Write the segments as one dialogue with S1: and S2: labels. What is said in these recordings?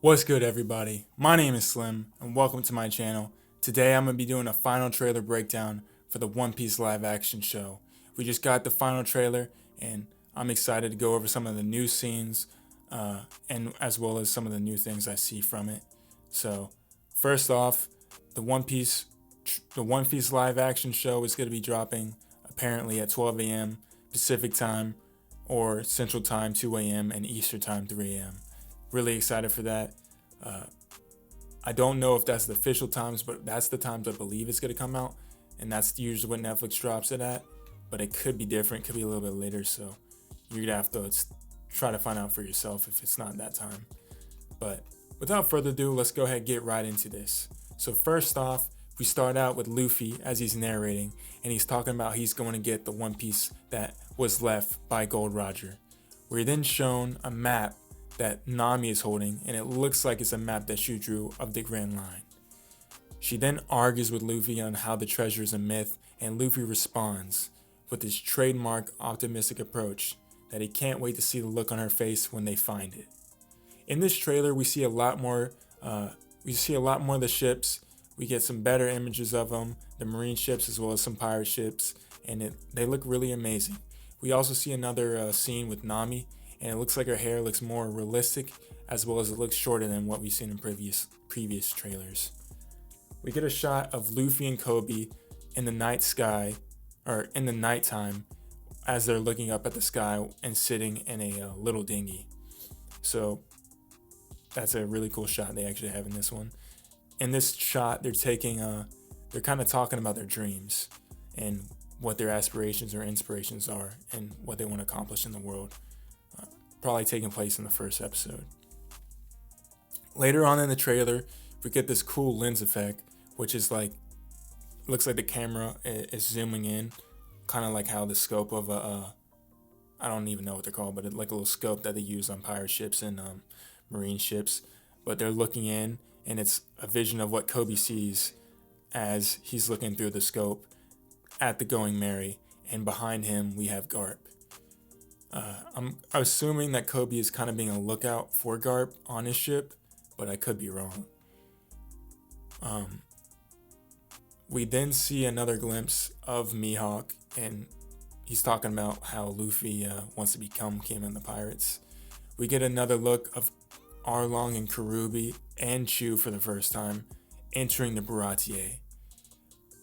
S1: What's good, everybody? My name is Slim, and welcome to my channel. Today I'm going to be doing a final trailer breakdown for the One Piece live action show. We just got the final trailer, and I'm excited to go over some of the new scenes, and as well as some of the new things I see from it. So, first off, the One Piece, the One Piece live action show is going to be dropping apparently at 12 a.m. Pacific time, or Central Time 2 a.m. and Eastern Time 3 a.m. Really excited for that. I don't know if that's the official times, but that's the times I believe it's going to come out. And that's usually what Netflix drops it at. But it could be different, could be a little bit later. So you're going to have to try to find out for yourself if it's not that time. But without further ado, let's go ahead and get right into this. So first off, we start out with Luffy as he's narrating. And he's talking about he's going to get the One Piece that was left by Gold Roger. We're then shown a map that Nami is holding, and it looks like it's a map that she drew of the Grand Line. She then argues with Luffy on how the treasure is a myth, and Luffy responds with his trademark optimistic approach that he can't wait to see the look on her face when they find it. In this trailer, we see a lot more. Of the ships. We get some better images of them, the marine ships as well as some pirate ships, and they look really amazing. We also see another scene with Nami, and it looks like her hair looks more realistic, as well as it looks shorter than what we've seen in previous trailers. We get a shot of Luffy and Kobe in the night sky, or in the nighttime, as they're looking up at the sky and sitting in a little dinghy. So that's a really cool shot they actually have in this one. In this shot, they're kind of talking about their dreams and what their aspirations or inspirations are and what they want to accomplish in the world. Probably taking place in the first episode. Later on in the trailer, we get this cool lens effect, which is looks like the camera is zooming in, kind of like how the scope of I don't even know what they're called, but it's like a little scope that they use on pirate ships and marine ships. But they're looking in, and it's a vision of what Kobe sees as he's looking through the scope at the Going Merry, and behind him we have Garp. I'm assuming that Kobe is kind of being a lookout for Garp on his ship, but I could be wrong. We then see another glimpse of Mihawk, and he's talking about how Luffy wants to become king of the pirates. We get another look of Arlong and Karubi and Chu for the first time entering the Baratier.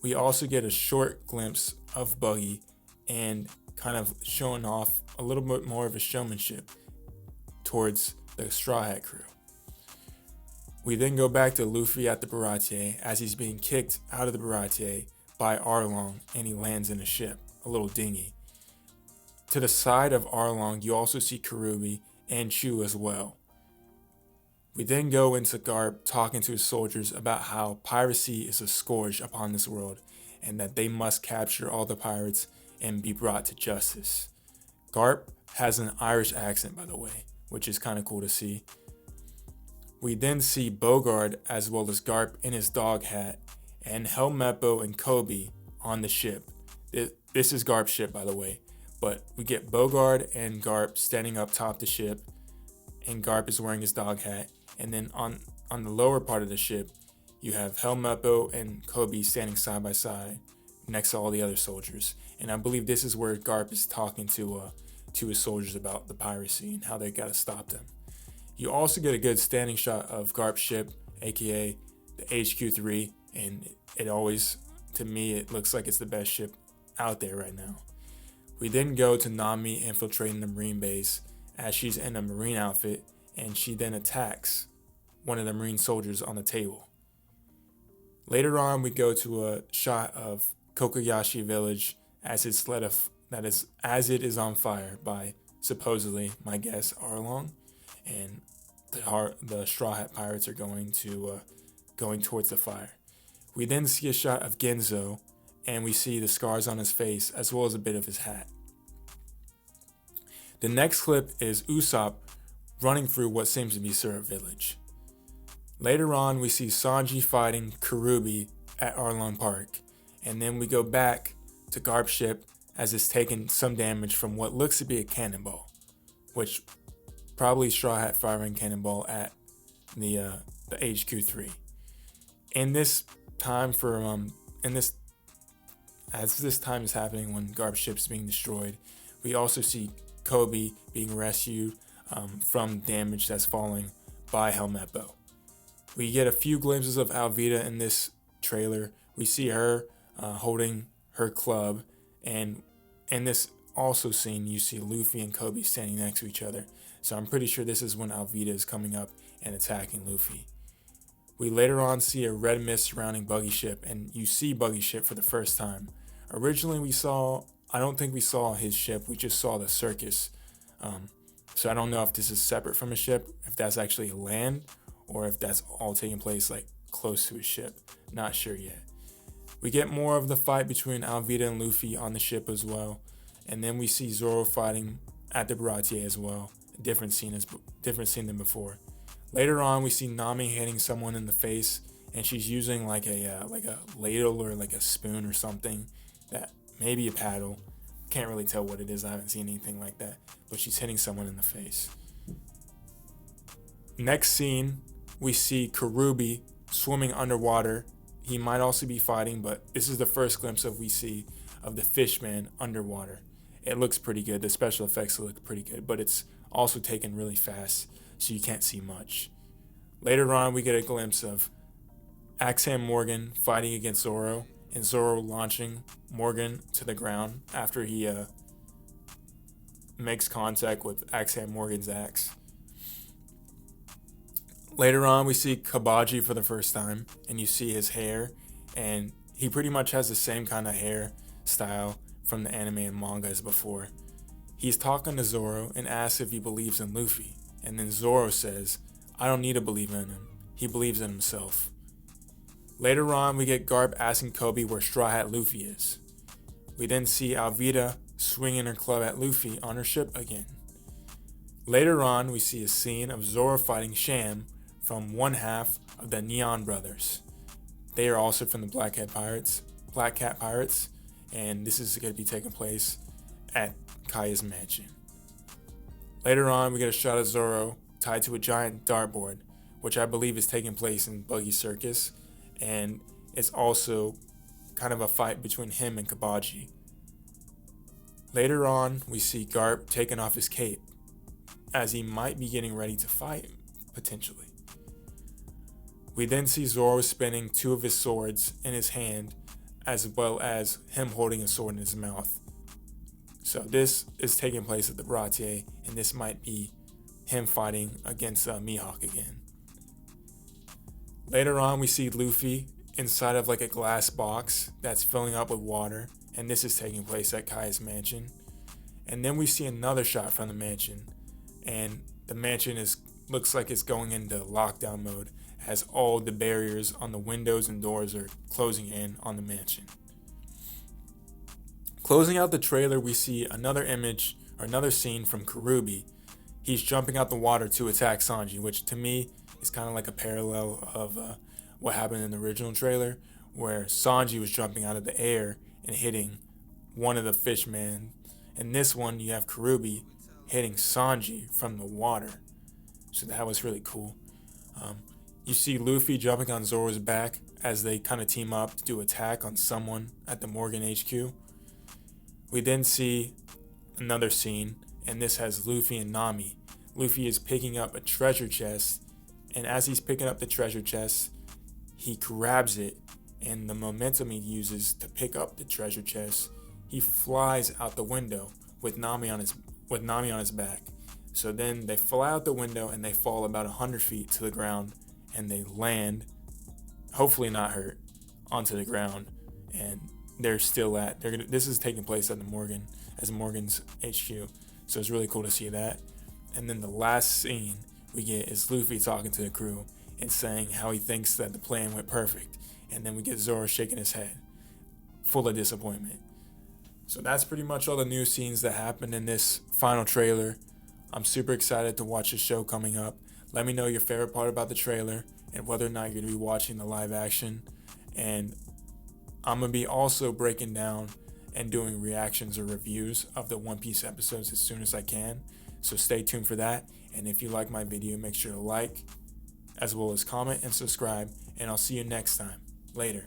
S1: We also get a short glimpse of Buggy and kind of showing off a little bit more of a showmanship towards the Straw Hat crew. We then go back to Luffy at the Baratier as he's being kicked out of the Baratier by Arlong, and he lands in a ship, a little dinghy. To the side of Arlong, you also see Karubi and Chu as well. We then go into Garp talking to his soldiers about how piracy is a scourge upon this world and that they must capture all the pirates and be brought to justice. Garp has an Irish accent, by the way, which is kind of cool to see. We then see Bogard as well as Garp in his dog hat and Helmeppo and Kobe on the ship. This is Garp's ship, by the way, but we get Bogard and Garp standing up top the ship, and Garp is wearing his dog hat. And then on the lower part of the ship, you have Helmeppo and Kobe standing side by side next to all the other soldiers. And I believe this is where Garp is talking to his soldiers about the piracy and how they got to stop them. You also get a good standing shot of Garp's ship, aka the HQ-3, and it always, to me, it looks like it's the best ship out there right now. We then go to Nami infiltrating the marine base as she's in a marine outfit, and she then attacks one of the marine soldiers on the table. Later on, we go to a shot of Kokoyashi Village as it is on fire by supposedly, my guess, Arlong, and the Straw Hat Pirates are going towards the fire. We then see a shot of Genzo, and we see the scars on his face as well as a bit of his hat. The next clip is Usopp running through what seems to be Syrup Village. Later on, we see Sanji fighting Karubi at Arlong Park, and then we go back to Garp's ship as it's taken some damage from what looks to be a cannonball, which probably Straw Hat firing cannonball at the HQ3. In this time for in this as this time is happening when Garp's ship's being destroyed, we also see Kobe being rescued from damage that's falling by Helmeppo. We get a few glimpses of Alvida in this trailer. We see her holding her club, and in this also scene you see Luffy and Kobe standing next to each other. So I'm pretty sure this is when Alvida is coming up and attacking Luffy. We later on see a red mist surrounding Buggy Ship, and you see Buggy Ship for the first time. Originally I don't think we saw his ship, we just saw the circus. So I don't know if this is separate from a ship, if that's actually a land, or if that's all taking place like close to his ship. Not sure yet. We get more of the fight between Alvida and Luffy on the ship as well, and then we see Zoro fighting at the Baratier as well. Different scene than before. Later on, we see Nami hitting someone in the face, and she's using like a ladle or like a spoon or something, that maybe a paddle. Can't really tell what it is. I haven't seen anything like that, but she's hitting someone in the face. Next scene, we see Karubi swimming underwater. He might also be fighting, but this is the first glimpse we see of the Fishman underwater. It looks pretty good. The special effects look pretty good, but it's also taken really fast, so you can't see much. Later on, we get a glimpse of Axam Morgan fighting against Zoro, and Zoro launching Morgan to the ground after he makes contact with Axam Morgan's axe. Later on, we see Kabaji for the first time, and you see his hair, and he pretty much has the same kind of hair style from the anime and manga as before. He's talking to Zoro and asks if he believes in Luffy, and then Zoro says, "I don't need to believe in him. He believes in himself." Later on, we get Garp asking Kobe where Straw Hat Luffy is. We then see Alvida swinging her club at Luffy on her ship again. Later on, we see a scene of Zoro fighting Sham from one half of the Neon Brothers. They are also from the Black Cat Pirates, and this is going to be taking place at Kaya's mansion. Later on, we get a shot of Zoro tied to a giant dartboard, which I believe is taking place in Buggy Circus, and it's also kind of a fight between him and Kabaji. Later on, we see Garp taking off his cape, as he might be getting ready to fight, potentially. We then see Zoro spinning two of his swords in his hand, as well as him holding a sword in his mouth. So this is taking place at the Baratier, and this might be him fighting against Mihawk again. Later on, we see Luffy inside of like a glass box that's filling up with water, and this is taking place at Kaya's mansion. And then we see another shot from the mansion, and the mansion looks like it's going into lockdown mode, as all the barriers on the windows and doors are closing in on the mansion. Closing out the trailer, we see another image or another scene from Karubi. He's jumping out the water to attack Sanji, which to me is kind of like a parallel of what happened in the original trailer, where Sanji was jumping out of the air and hitting one of the fishmen. In this one, you have Karubi hitting Sanji from the water. So that was really cool. You see Luffy jumping on Zoro's back as they kind of team up to do attack on someone at the Morgan HQ. We then see another scene, and this has Luffy and Nami. Luffy is picking up a treasure chest, and as he's picking up the treasure chest, he grabs it, and the momentum he uses to pick up the treasure chest, he flies out the window with Nami on his back. So then they fly out the window and they fall about 100 feet to the ground, and they land, hopefully not hurt, onto the ground, and they're still this is taking place at Morgan's HQ, so it's really cool to see that. And then the last scene we get is Luffy talking to the crew and saying how he thinks that the plan went perfect, and then we get Zoro shaking his head, full of disappointment. So that's pretty much all the new scenes that happened in this final trailer. I'm super excited to watch the show coming up. Let me know your favorite part about the trailer and whether or not you're going to be watching the live action. And I'm going to be also breaking down and doing reactions or reviews of the One Piece episodes as soon as I can. So stay tuned for that. And if you like my video, make sure to like, as well as comment and subscribe, and I'll see you next time. Later.